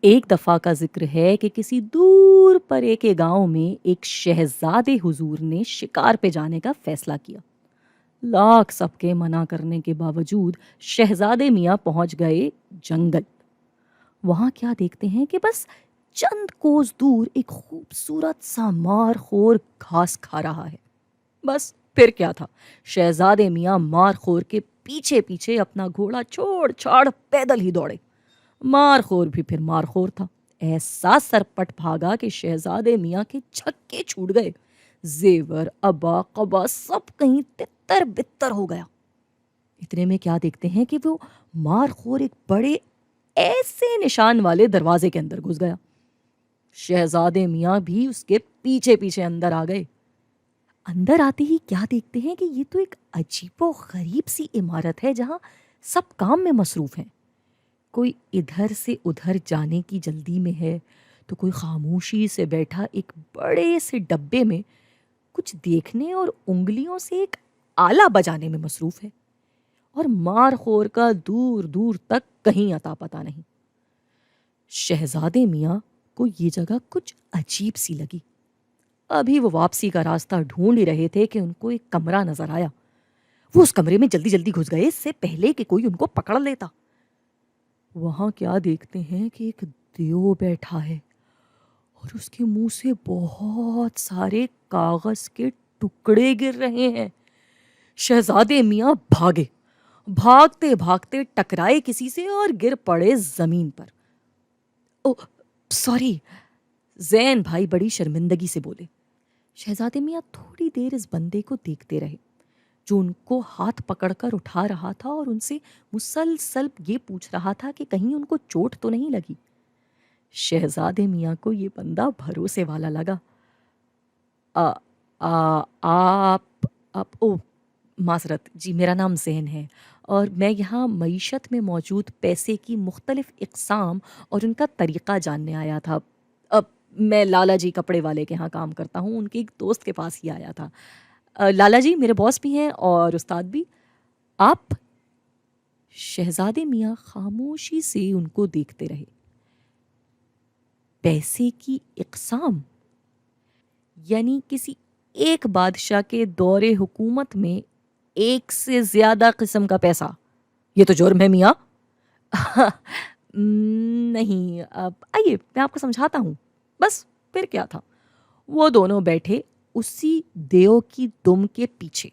ایک دفعہ کا ذکر ہے کہ کسی دور پر ایک گاؤں میں ایک شہزادے حضور نے شکار پہ جانے کا فیصلہ کیا۔ لاکھ سب کے منع کرنے کے باوجود شہزادے میاں پہنچ گئے جنگل۔ وہاں کیا دیکھتے ہیں کہ بس چند کوس دور ایک خوبصورت سا مار خور گھاس کھا رہا ہے۔ بس پھر کیا تھا، شہزادے میاں مار خور کے پیچھے پیچھے اپنا گھوڑا چھوڑ چھاڑ پیدل ہی دوڑے۔ مار خور بھی پھر مار خور تھا، ایسا سرپٹ بھاگا کہ شہزادے میاں کے چھکے چھوٹ گئے، زیور ابا قبا سب کہیں تتر بتر ہو گیا۔ اتنے میں کیا دیکھتے ہیں کہ وہ مار خور ایک بڑے ایسے نشان والے دروازے کے اندر گھس گیا۔ شہزادے میاں بھی اس کے پیچھے پیچھے اندر آ گئے۔ اندر آتے ہی کیا دیکھتے ہیں کہ یہ تو ایک عجیب و غریب سی عمارت ہے جہاں سب کام میں مصروف ہیں۔ کوئی ادھر سے ادھر جانے کی جلدی میں ہے تو کوئی خاموشی سے بیٹھا ایک بڑے سے ڈبے میں کچھ دیکھنے اور انگلیوں سے ایک آلہ بجانے میں مصروف ہے، اور مار خور کا دور دور تک کہیں اتا پتہ نہیں۔ شہزادے میاں کو یہ جگہ کچھ عجیب سی لگی۔ ابھی وہ واپسی کا راستہ ڈھونڈ ہی رہے تھے کہ ان کو ایک کمرہ نظر آیا۔ وہ اس کمرے میں جلدی جلدی گھس گئے، اس سے پہلے کہ کوئی ان کو پکڑ لیتا۔ وہاں کیا دیکھتے ہیں کہ ایک دیو بیٹھا ہے اور اس کے منہ سے بہت سارے کاغذ کے ٹکڑے گر رہے ہیں۔ شہزادے میاں بھاگے، بھاگتے بھاگتے ٹکرائے کسی سے اور گر پڑے زمین پر۔ او سوری، زین بھائی بڑی شرمندگی سے بولے۔ شہزادے میاں تھوڑی دیر اس بندے کو دیکھتے رہے جو ان کو ہاتھ پکڑ کر اٹھا رہا تھا اور ان سے مسلسل یہ پوچھ رہا تھا کہ کہیں ان کو چوٹ تو نہیں لگی۔ شہزادے میاں کو یہ بندہ بھروسے والا لگا۔ آپ معذرت جی، میرا نام زین ہے اور میں یہاں معیشت میں موجود پیسے کی مختلف اقسام اور ان کا طریقہ جاننے آیا تھا۔ میں لالا جی کپڑے والے کے ہاں کام کرتا ہوں، ان کے ایک دوست کے پاس ہی آیا تھا۔ لالا جی میرے باس بھی ہیں اور استاد بھی۔ آپ؟ شہزادے میاں خاموشی سے ان کو دیکھتے رہے۔ پیسے کی اقسام یعنی کسی ایک بادشاہ کے دور حکومت میں ایک سے زیادہ قسم کا پیسہ؟ یہ تو جرم ہے میاں۔ نہیں، آئیے میں آپ کو سمجھاتا ہوں۔ بس پھر کیا تھا، وہ دونوں بیٹھے اسی دیو کی دم کے پیچھے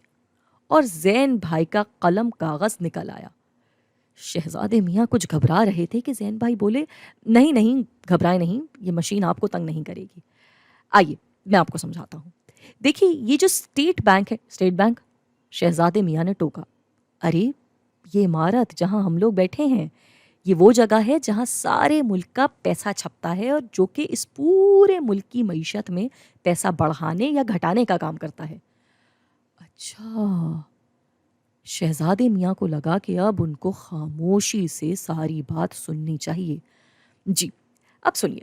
اور زین بھائی کا قلم کاغذ نکل آیا۔ شہزادے میاں کچھ گھبرا رہے تھے کہ زین بھائی بولے، نہیں نہیں گھبرائے نہیں، یہ مشین آپ کو تنگ نہیں کرے گی۔ آئیے میں آپ کو سمجھاتا ہوں۔ دیکھیے یہ جو اسٹیٹ بینک ہے، اسٹیٹ بینک، شہزادے میاں نے ٹوکا۔ ارے یہ عمارت جہاں ہم لوگ بیٹھے ہیں یہ وہ جگہ ہے جہاں سارے ملک کا پیسہ چھپتا ہے اور جو کہ اس پورے ملک کی معیشت میں پیسہ بڑھانے یا گھٹانے کا کام کرتا ہے۔ اچھا، شہزادے میاں کو لگا کہ اب ان کو خاموشی سے ساری بات سننی چاہیے۔ جی اب سنیے،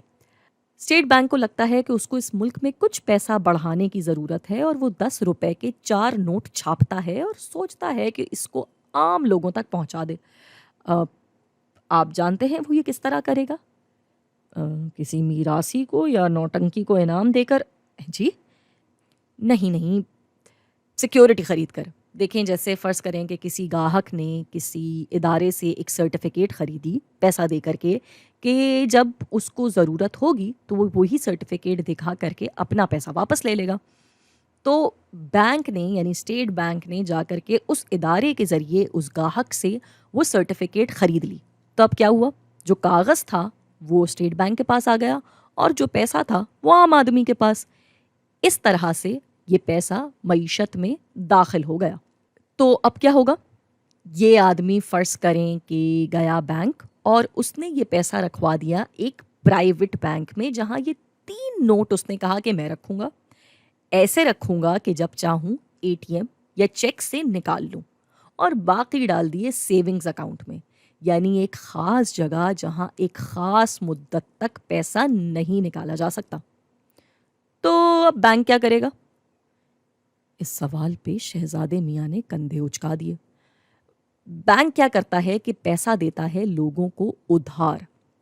اسٹیٹ بینک کو لگتا ہے کہ اس کو اس ملک میں کچھ پیسہ بڑھانے کی ضرورت ہے اور وہ 10 روپے کے 4 نوٹ چھاپتا ہے اور سوچتا ہے کہ اس کو عام لوگوں تک پہنچا دے۔ آپ جانتے ہیں وہ یہ کس طرح کرے گا؟ کسی میراثی کو یا نوٹنکی کو انعام دے کر؟ جی نہیں، سیکیورٹی خرید کر۔ دیکھیں جیسے فرض کریں کہ کسی گاہک نے کسی ادارے سے ایک سرٹیفکیٹ خریدی پیسہ دے کر کے کہ جب اس کو ضرورت ہوگی تو وہ وہی سرٹیفکیٹ دکھا کر کے اپنا پیسہ واپس لے لے گا۔ تو بینک نے یعنی اسٹیٹ بینک نے جا کر کے اس ادارے کے ذریعے اس گاہک سے وہ سرٹیفکیٹ خرید لی۔ تو اب کیا ہوا، جو کاغذ تھا وہ اسٹیٹ بینک کے پاس آ گیا اور جو پیسہ تھا وہ عام آدمی کے پاس۔ اس طرح سے یہ پیسہ معیشت میں داخل ہو گیا۔ تو اب کیا ہوگا، یہ آدمی فرض کریں کہ گیا بینک اور اس نے یہ پیسہ رکھوا دیا ایک پرائیویٹ بینک میں جہاں یہ 3 نوٹ اس نے کہا کہ میں رکھوں گا، ایسے رکھوں گا کہ جب چاہوں اے ٹی ایم یا چیک سے نکال لوں، اور باقی ڈال دیے سیونگز اکاؤنٹ میں، یعنی ایک خاص جگہ جہاں ایک خاص مدت تک پیسہ نہیں نکالا جا سکتا۔ تو اب بینک کیا کرے گا؟ اس سوال پہ شہزادے میاں نے کندھے اچکا دیے۔ بینک کیا کرتا ہے کہ پیسہ دیتا ہے لوگوں کو ادھار،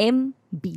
MB,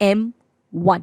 M1,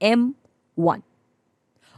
M1।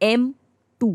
M2,